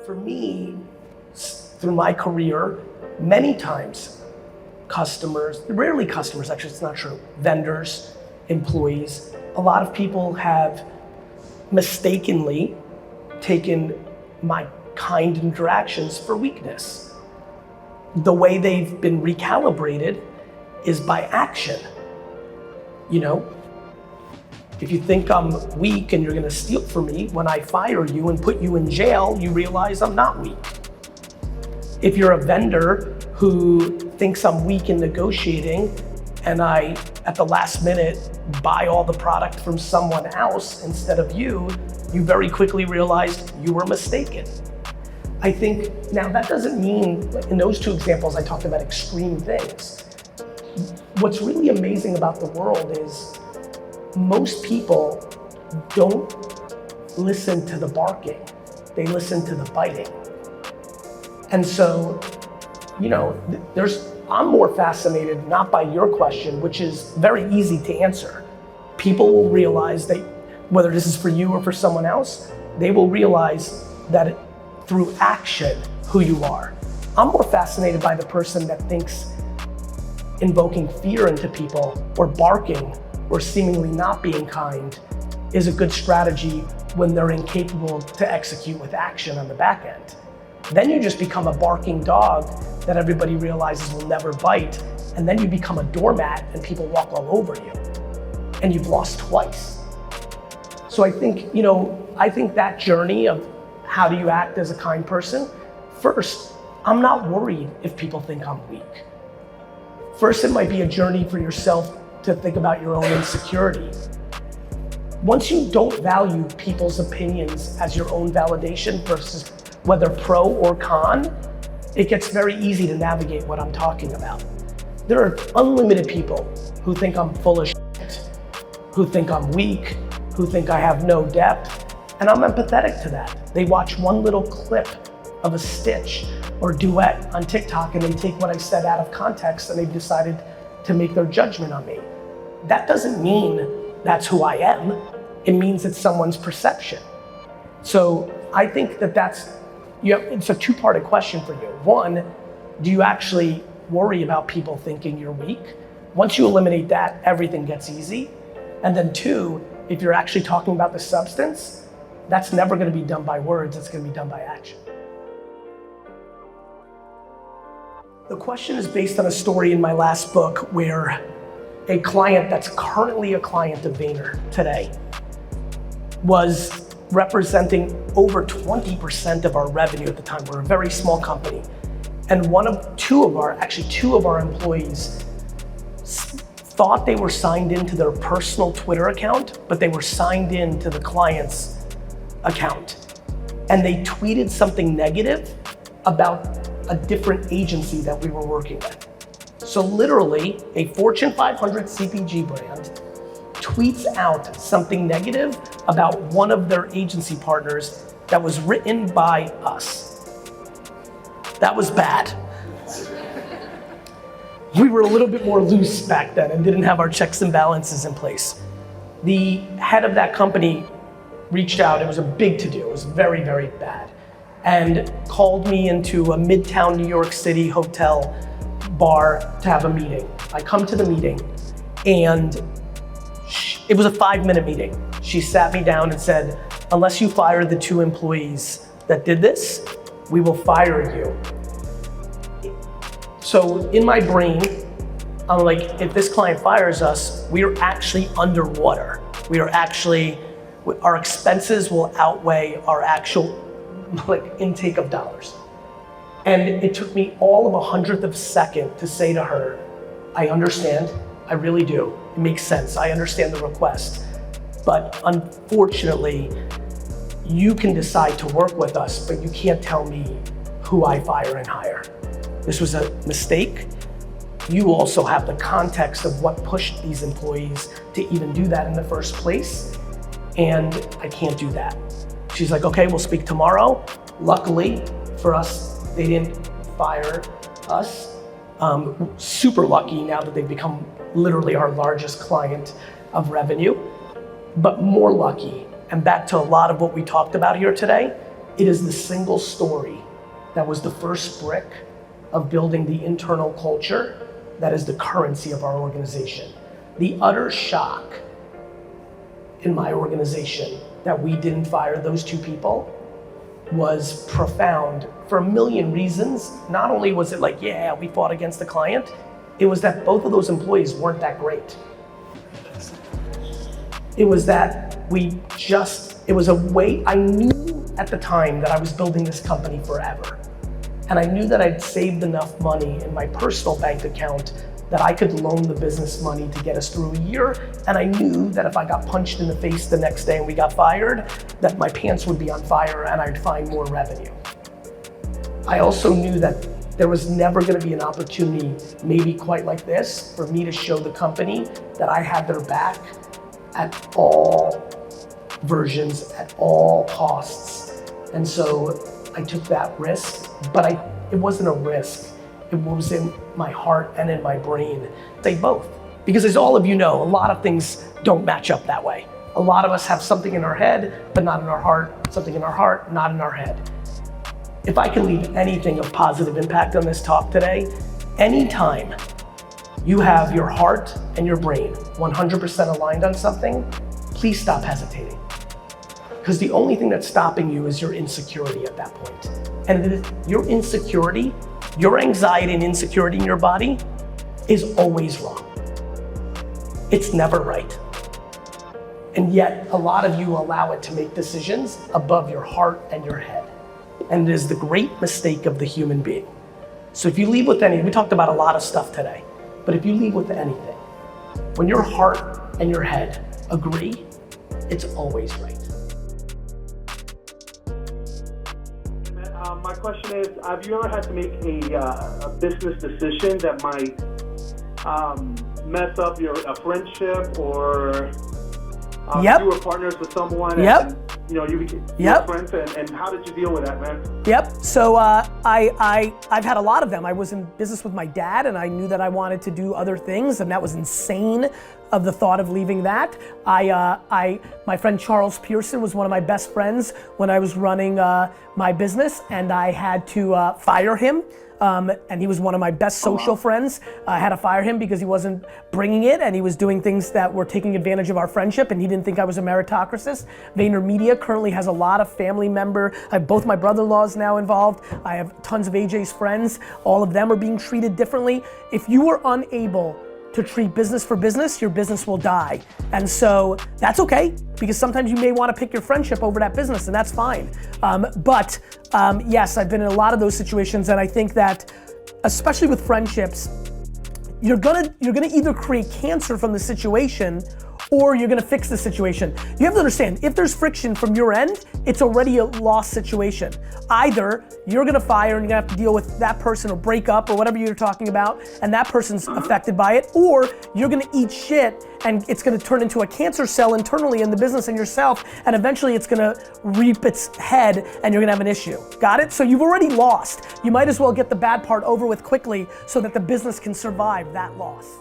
For me, through my career, many times customers, rarely customers, actually it's not true, vendors, employees, a lot of people have mistakenly taken my kind interactions for weakness. The way they've been recalibrated is by action. You know, if you think I'm weak and you're gonna steal from me, when I fire you and put you in jail, you realize I'm not weak. If you're a vendor who thinks I'm weak in negotiating and I, at the last minute, buy all the product from someone else instead of you, you very quickly realized you were mistaken. I think, now that doesn't mean, in those two examples, I talked about extreme things. What's really amazing about the world is most people don't listen to the barking, they listen to the biting. And so, you know, I'm more fascinated not by your question, which is very easy to answer. People will realize that, whether this is for you or for someone else, they will realize that through action, who you are. I'm more fascinated by the person that thinks invoking fear into people or barking or seemingly not being kind is a good strategy when they're incapable to execute with action on the back end. Then you just become a barking dog that everybody realizes will never bite, and then you become a doormat and people walk all over you, and you've lost twice. So I think, you know, I think that journey of how do you act as a kind person, first, I'm not worried if people think I'm weak. First, it might be a journey for yourself to think about your own insecurity. Once you don't value people's opinions as your own validation versus whether pro or con, it gets very easy to navigate what I'm talking about. There are unlimited people who think I'm full of shit, who think I'm weak, who think I have no depth, and I'm empathetic to that. They watch one little clip of a stitch or duet on TikTok and they take what I said out of context and they've decided to make their judgment on me. That doesn't mean that's who I am. It means it's someone's perception. So I think it's a two-parted question for you. One, do you actually worry about people thinking you're weak? Once you eliminate that, everything gets easy. And then two, if you're actually talking about the substance, that's never gonna be done by words, it's gonna be done by action. The question is based on a story in my last book where a client that's currently a client of Vayner today was representing over 20% of our revenue at the time. We're a very small company. And two of our employees thought they were signed into their personal Twitter account, but they were signed into the client's account. And they tweeted something negative about a different agency that we were working with. So literally, a Fortune 500 CPG brand tweets out something negative about one of their agency partners that was written by us. That was bad. We were a little bit more loose back then and didn't have our checks and balances in place. The head of that company reached out. It was a big to-do. It was very, very bad. And called me into a Midtown New York City hotel bar to have a meeting. I come to the meeting and it was a 5-minute meeting. She sat me down and said, unless you fire the 2 employees that did this, we will fire you. So in my brain, I'm like, if this client fires us, we are actually underwater. Our expenses will outweigh our actual intake of dollars. And it took me all of 100th of a second to say to her, I understand, I really do. It makes sense, I understand the request. But unfortunately, you can decide to work with us, but you can't tell me who I fire and hire. This was a mistake. You also have the context of what pushed these employees to even do that in the first place, and I can't do that. She's like, okay, we'll speak tomorrow. Luckily for us, they didn't fire us. Super lucky now that they've become literally our largest client of revenue, but more lucky, and back to a lot of what we talked about here today, it is the single story that was the first brick of building the internal culture that is the currency of our organization. The utter shock in my organization that we didn't fire those two people was profound for a million reasons. Not only was it like, yeah, we fought against the client, it was that both of those employees weren't that great. It was that it was a way, I knew at the time that I was building this company forever. And I knew that I'd saved enough money in my personal bank account that I could loan the business money to get us through a year. And I knew that if I got punched in the face the next day and we got fired, that my pants would be on fire and I'd find more revenue. I also knew that there was never gonna be an opportunity, maybe quite like this, for me to show the company that I had their back at all versions, at all costs. And so I took that risk, but it wasn't a risk. It was in my heart and in my brain. They both. Because as all of you know, a lot of things don't match up that way. A lot of us have something in our head, but not in our heart, something in our heart, not in our head. If I can leave anything of positive impact on this talk today, anytime you have your heart and your brain 100% aligned on something, please stop hesitating. Because the only thing that's stopping you is your insecurity at that point. And your insecurity, your anxiety and insecurity in your body is always wrong. It's never right. And yet, a lot of you allow it to make decisions above your heart and your head. And it is the great mistake of the human being. So if you leave with we talked about a lot of stuff today, but if you leave with anything, when your heart and your head agree, it's always right. My question is, have you ever had to make a business decision that might mess up a friendship, or Yep. you were partners with someone Yep. and you became friends, and how did you deal with that, man? Yep, so I've had a lot of them. I was in business with my dad and I knew that I wanted to do other things, and that was insane of the thought of leaving that. My friend Charles Pearson was one of my best friends when I was running my business, and I had to fire him. And he was one of my best social friends. I had to fire him because he wasn't bringing it, and he was doing things that were taking advantage of our friendship, and he didn't think I was a meritocracy. VaynerMedia currently has a lot of family member. I have both my brother-in-laws now involved. I have tons of AJ's friends. All of them are being treated differently. If you are unable to treat business for business, your business will die. And so that's okay, because sometimes you may want to pick your friendship over that business, and that's fine. But yes, I've been in a lot of those situations, and I think that, especially with friendships, you're gonna either create cancer from the situation, or you're gonna fix the situation. You have to understand, if there's friction from your end, it's already a lost situation. Either you're gonna fire and you're gonna have to deal with that person, or break up, or whatever you're talking about, and that person's affected by it, or you're gonna eat shit and it's gonna turn into a cancer cell internally in the business and yourself, and eventually it's gonna reap its head and you're gonna have an issue. Got it? So you've already lost. You might as well get the bad part over with quickly so that the business can survive that loss.